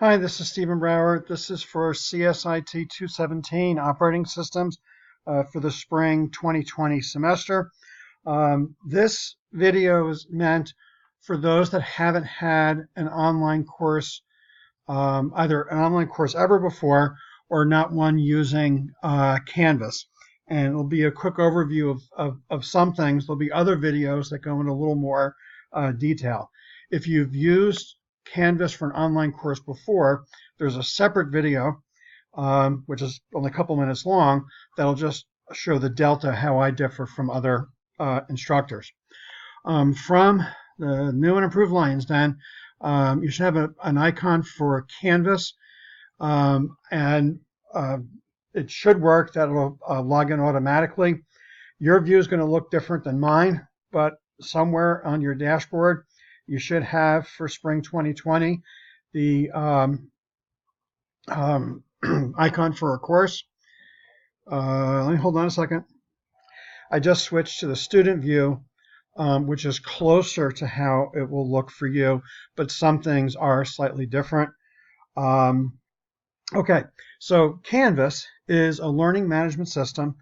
Hi, this is Stephen Brower. This is for CSIT 217 operating systems for the spring 2020 semester. This video is meant for those that haven't had an online course, either an online course ever before or not one using Canvas. And it'll be a quick overview of some things. There'll be other videos that go into a little more detail. If you've used Canvas for an online course before, there's a separate video, which is only a couple minutes long, that'll just show the delta, how I differ from other instructors. From the new and improved lines, then, you should have an icon for Canvas, and it should work. That'll log in automatically. Your view is going to look different than mine, but somewhere on your dashboard, you should have for spring 2020 the icon for a course. Let me hold on a second. I just switched to the student view, which is closer to how it will look for you, but some things are slightly different. Okay, so Canvas is a learning management system,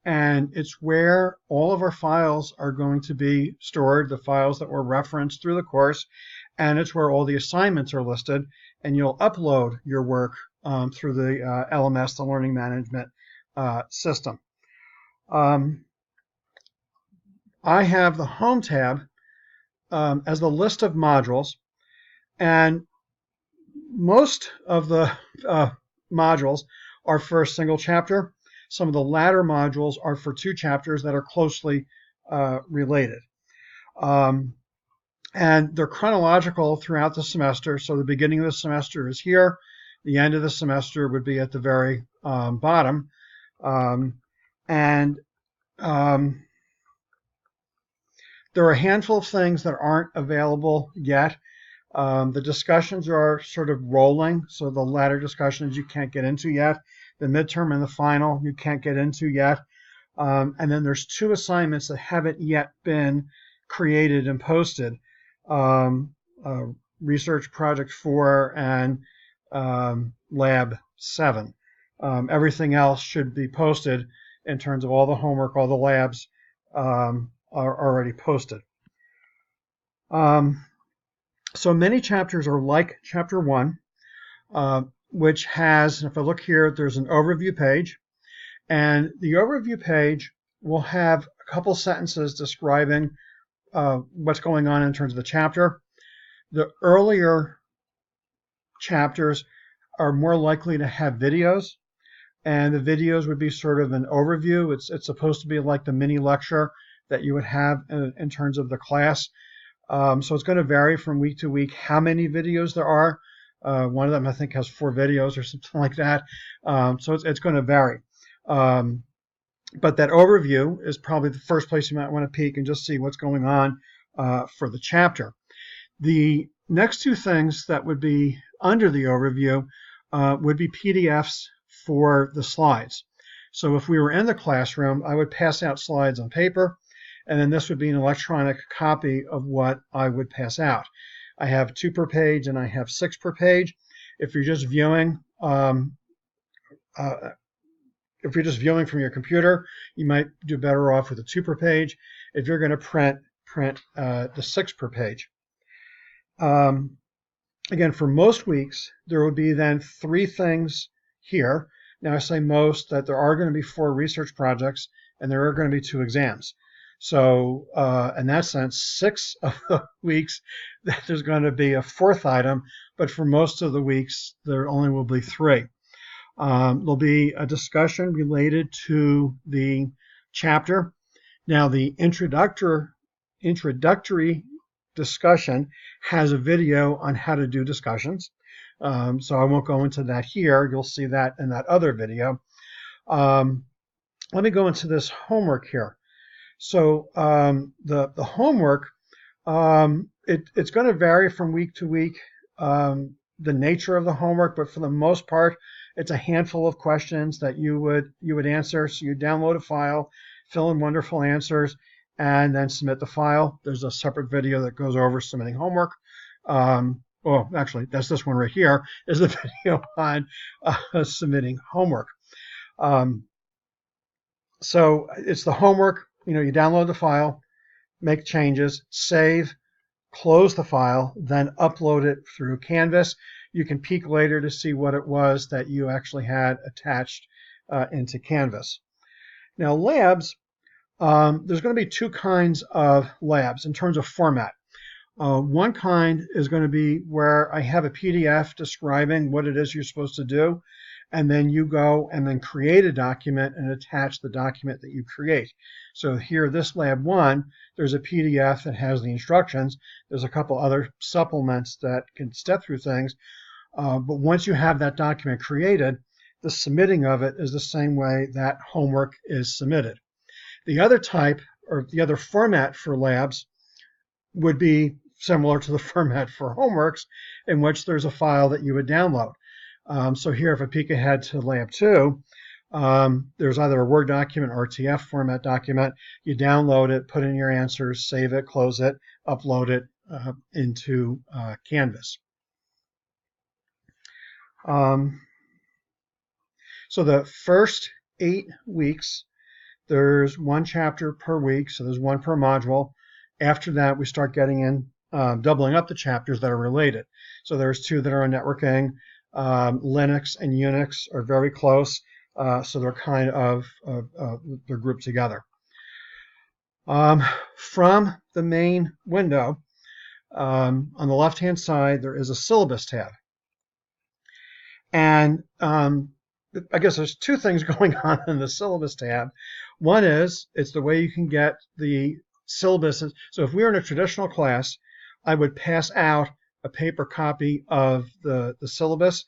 and it's where all of our files are going to be stored, the files that were referenced through the course, and it's where all the assignments are listed, and you'll upload your work through the LMS, the Learning Management System. I have the Home tab as the list of modules, and most of the modules are for a single chapter. Some of the latter modules are for two chapters that are closely related. And they're chronological throughout the semester. So the beginning of the semester is here. The end of the semester would be at the very bottom. There are a handful of things that aren't available yet. The discussions are sort of rolling, so the latter discussions you can't get into yet. The midterm and the final you can't get into yet. And then there's two assignments that haven't yet been created and posted. Research Project 4 and Lab 7. Everything else should be posted in terms of all the homework, all the labs are already posted. So many chapters are like Chapter 1, which has, if I look here, there's an overview page. And the overview page will have a couple sentences describing what's going on in terms of the chapter. The earlier chapters are more likely to have videos, and the videos would be sort of an overview. It's supposed to be like the mini lecture that you would have in terms of the class. So it's going to vary from week to week how many videos there are. One of them, I think, has 4 videos or something like that. So it's going to vary. But that overview is probably the first place you might want to peek and just see what's going on for the chapter. The next two things that would be under the overview would be PDFs for the slides. So if we were in the classroom, I would pass out slides on paper, and then this would be an electronic copy of what I would pass out. I have 2 per page and I have 6 per page. If you're just viewing, from your computer, you might do better off with a 2 per page. If you're going to print the 6 per page. Again, for most weeks, there will be then 3 things here. Now I say most, that there are going to be 4 research projects and there are going to be 2 exams. So in that sense, 6 of the weeks, there's going to be a 4th item, but for most of the weeks, there only will be 3. There'll be a discussion related to the chapter. Now, the introductory discussion has a video on how to do discussions. So I won't go into that here. You'll see that in that other video. Let me go into this homework here. So the homework, it's going to vary from week to week, the nature of the homework, but for the most part, it's a handful of questions that you would answer. So you download a file, fill in wonderful answers, and then submit the file. There's a separate video that goes over submitting homework. oh, actually, that's this one right here, is the video on submitting homework. So it's the homework. You download the file, make changes, save, close the file, then upload it through Canvas. You can peek later to see what it was that you actually had attached into Canvas. Now, labs, there's going to be two kinds of labs in terms of format. One kind is going to be where I have a PDF describing what it is you're supposed to do, and then you go and then create a document and attach the document that you create. So here, this lab 1, there's a PDF that has the instructions. There's a couple other supplements that can step through things. But once you have that document created, the submitting of it is the same way that homework is submitted. The other type, or the other format for labs, would be similar to the format for homeworks, in which there's a file that you would download. So here, if I peek ahead to lab 2, there's either a Word document or a TF format document. You download it, put in your answers, save it, close it, upload it into Canvas. So the first 8 weeks, there's 1 chapter per week, so there's 1 per module. After that, we start getting in, doubling up the chapters that are related. So there's 2 that are on networking. Linux and Unix are very close, so they're kind of they're grouped together. From the main window, on the left-hand side, there is a syllabus tab. And I guess there's 2 things going on in the syllabus tab. One is, it's the way you can get the syllabus. So if we were in a traditional class, I would pass out a paper copy of the syllabus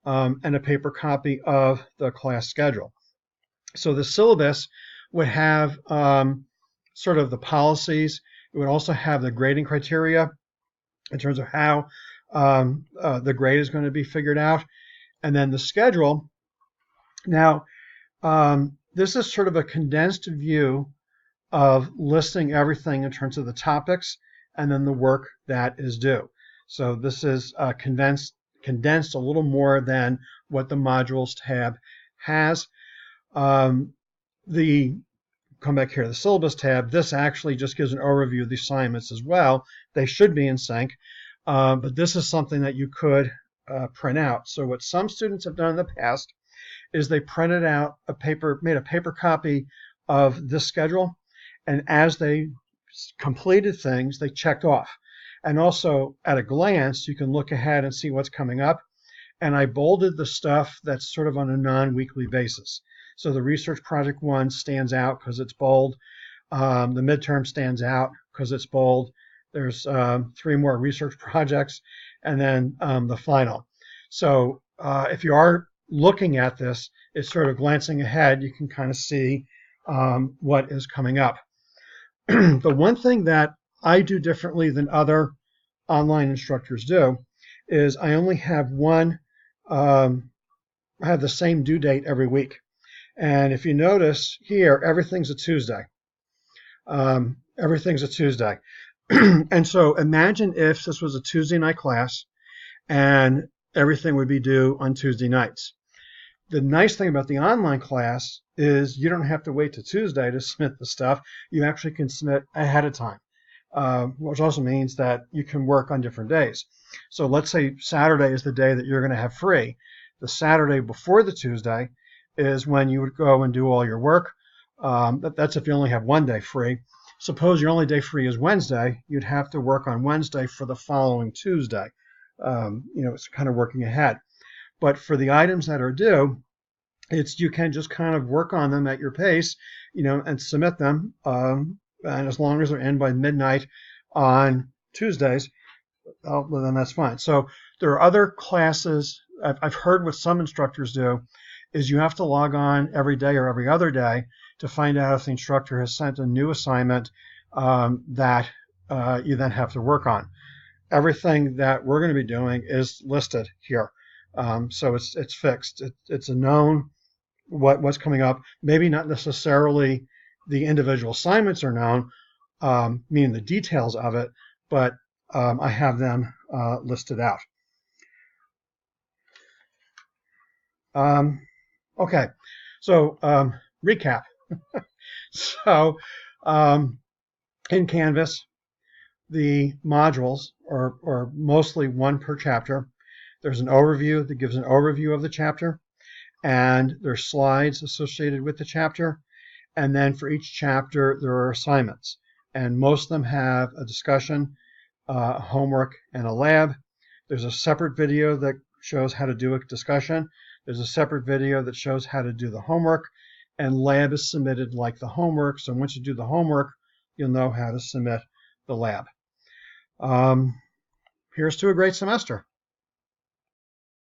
and a paper copy of the class schedule. So the syllabus would have sort of the policies. It would also have the grading criteria in terms of how the grade is going to be figured out. And then the schedule. Now, this is sort of a condensed view of listing everything in terms of the topics and then the work that is due. So this is condensed a little more than what the modules tab has. Come back here, the syllabus tab, this actually just gives an overview of the assignments as well. They should be in sync, but this is something that you could print out. So what some students have done in the past is they printed out made a paper copy of this schedule, and as they completed things, they checked off. And also, at a glance, you can look ahead and see what's coming up. And I bolded the stuff that's sort of on a non-weekly basis. So the research project 1 stands out because it's bold. The midterm stands out because it's bold. There's 3 more research projects, and then the final. So if you are looking at this, it's sort of glancing ahead. You can kind of see what is coming up. The one thing that I do differently than other online instructors do is I only have I have the same due date every week. And if you notice here, everything's a Tuesday. Everything's a Tuesday. And so imagine if this was a Tuesday night class and everything would be due on Tuesday nights. The nice thing about the online class is you don't have to wait to Tuesday to submit the stuff. You actually can submit ahead of time, which also means that you can work on different days. So let's say Saturday is the day that you're going to have free. The Saturday before the Tuesday is when you would go and do all your work. That's if you only have one day free. Suppose your only day free is Wednesday, you'd have to work on Wednesday for the following Tuesday. It's kind of working ahead. But for the items that are due, you can just kind of work on them at your pace, and submit them. And as long as they're in by midnight on Tuesdays, well, then that's fine. So there are other classes. I've heard what some instructors do is you have to log on every day or every other day to find out if the instructor has sent a new assignment that you then have to work on. Everything that we're going to be doing is listed here. So it's fixed. It's a known what's coming up. Maybe not necessarily the individual assignments are known, meaning the details of it, but I have them listed out. Okay, so recap. So in Canvas, the modules are mostly one per chapter. There's an overview that gives an overview of the chapter, and there's slides associated with the chapter. And then for each chapter, there are assignments. And most of them have a discussion, homework, and a lab. There's a separate video that shows how to do a discussion. There's a separate video that shows how to do the homework. And lab is submitted like the homework. So once you do the homework, you'll know how to submit the lab. Here's to a great semester.